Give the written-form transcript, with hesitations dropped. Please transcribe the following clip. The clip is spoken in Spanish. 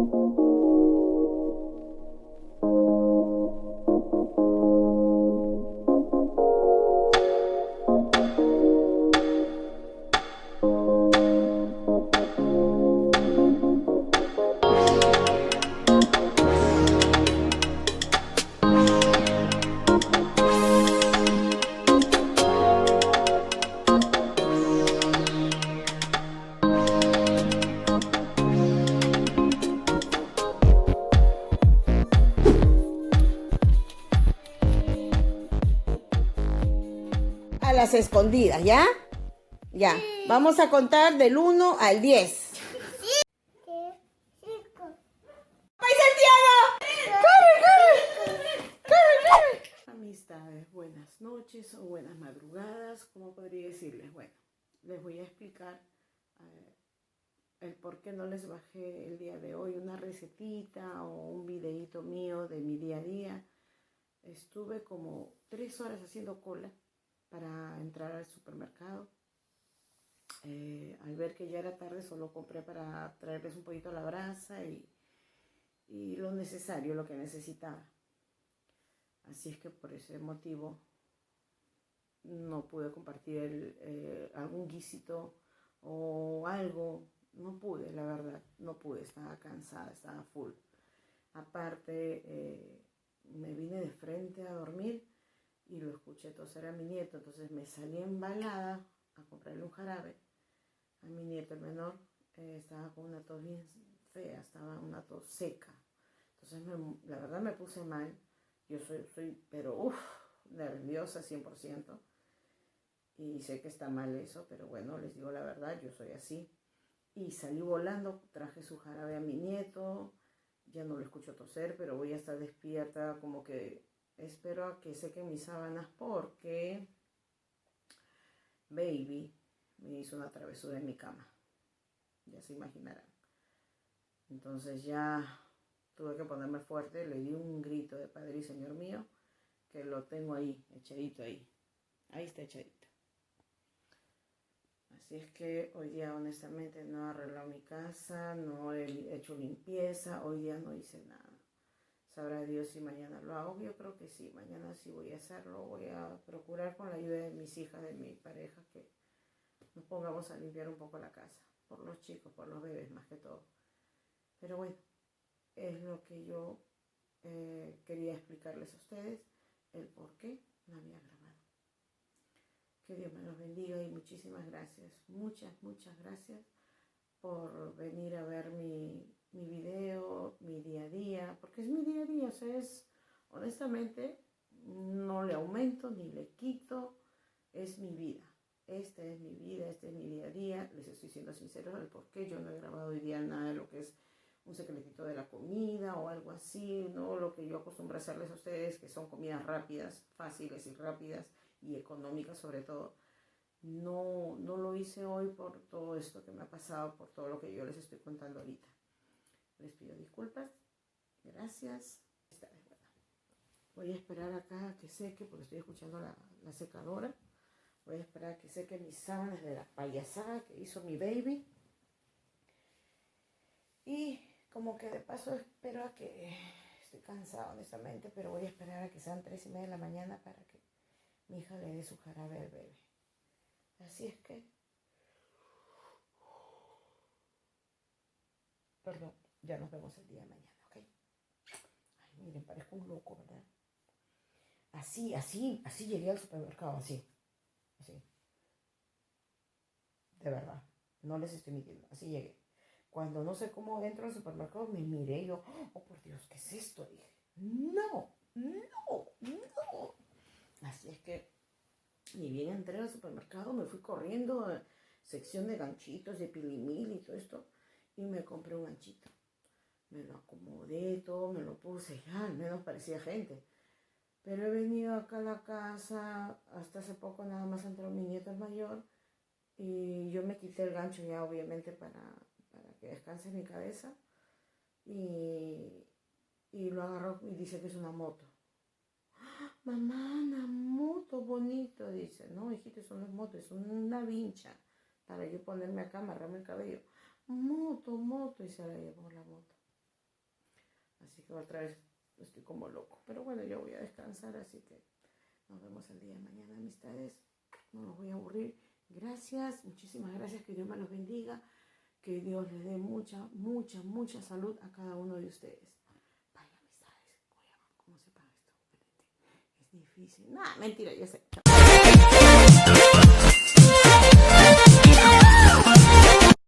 A las escondidas, ¿ya? Ya. Vamos a contar del 1 al 10. ¡Ay, Santiago! ¡Corre! Amistades, buenas noches o buenas madrugadas, ¿cómo podría decirles? Bueno, les voy a explicar el por qué no les bajé el día de hoy una recetita o un videíto mío de mi día a día. Estuve como 3 horas haciendo cola para entrar al supermercado. Al ver que ya era tarde, solo compré para traerles un poquito a la brasa y lo necesario, lo que necesitaba. Así es que por ese motivo no pude compartir algún guisito o algo. No pude, la verdad, no pude, estaba cansada, estaba full. Aparte, me vine de frente a dormir y lo escuché toser a mi nieto, entonces me salí embalada a comprarle un jarabe a mi nieto, el menor. Estaba con una tos bien fea, estaba una tos seca, entonces la verdad me puse mal. Yo soy pero nerviosa 100%, y sé que está mal eso, pero bueno, les digo la verdad, yo soy así. Y salí volando, traje su jarabe a mi nieto, ya no lo escucho toser, pero voy a estar despierta, como que espero a que sequen mis sábanas porque Baby me hizo una travesura en mi cama, ya se imaginarán. Entonces ya tuve que ponerme fuerte, le di un grito de Padre y Señor mío, que lo tengo ahí, echadito ahí está echadito. Así es que hoy día honestamente no he arreglado mi casa, no he hecho limpieza, hoy día no hice nada. Sabrá Dios si mañana lo hago. Yo creo que sí, mañana sí voy a hacerlo. Voy a procurar con la ayuda de mis hijas, de mi pareja, que nos pongamos a limpiar un poco la casa. Por los chicos, por los bebés más que todo. Pero bueno, es lo que yo quería explicarles a ustedes, el por qué no había grabado. Que Dios me los bendiga y muchísimas gracias. Muchas gracias por venir a ver mi video, mi día a día, porque es mi día a día, o sea, honestamente, no le aumento ni le quito, es mi vida. Esta es mi vida, este es mi día a día. Les estoy siendo sincero del por qué yo no he grabado hoy día nada de lo que es un secretito de la comida o algo así, ¿no? Lo que yo acostumbro a hacerles a ustedes, que son comidas rápidas, fáciles y rápidas y económicas sobre todo. No lo hice hoy por todo esto que me ha pasado, por todo lo que yo les estoy contando ahorita. Les pido disculpas. Gracias. Esta vez, bueno, voy a esperar acá a que seque, porque estoy escuchando la secadora. Voy a esperar a que seque mis sábanas de la payasada que hizo mi baby. Y como que de paso espero a que... Estoy cansada honestamente, pero voy a esperar a que sean 3:30 de la mañana para que mi hija le dé su jarabe al bebé. Así es que... Perdón, ya nos vemos el día de mañana, ¿ok? Ay, miren, parezco un loco, ¿verdad? Así llegué al supermercado, así. De verdad, no les estoy mintiendo, así llegué. Cuando no sé cómo entro al supermercado, me miré y yo, oh por Dios, ¿qué es esto? Dije, no. Así es que, ni bien entré al supermercado, me fui corriendo a sección de ganchitos, de pilimil y todo esto, y me compré un ganchito. Me lo acomodé todo, me lo puse, ya al menos parecía gente. Pero he venido acá a la casa, hasta hace poco nada más entró mi nieto el mayor, y yo me quité el gancho ya obviamente para que descanse mi cabeza, y lo agarró y dice que es una moto. ¡Ah, mamá, una moto bonito! Dice, no, hijito, eso no es moto, es una vincha para yo ponerme acá, amarrarme el cabello. Moto, y se la llevó la moto. Así que otra vez estoy como loco. Pero bueno, yo voy a descansar, así que nos vemos el día de mañana, amistades. No los voy a aburrir. Gracias, muchísimas gracias. Que Dios me los bendiga. Que Dios les dé mucha, mucha, mucha salud a cada uno de ustedes. Bye, amistades. Voy a ver cómo se paga esto. Es difícil. Nah, mentira, ya sé. Chao.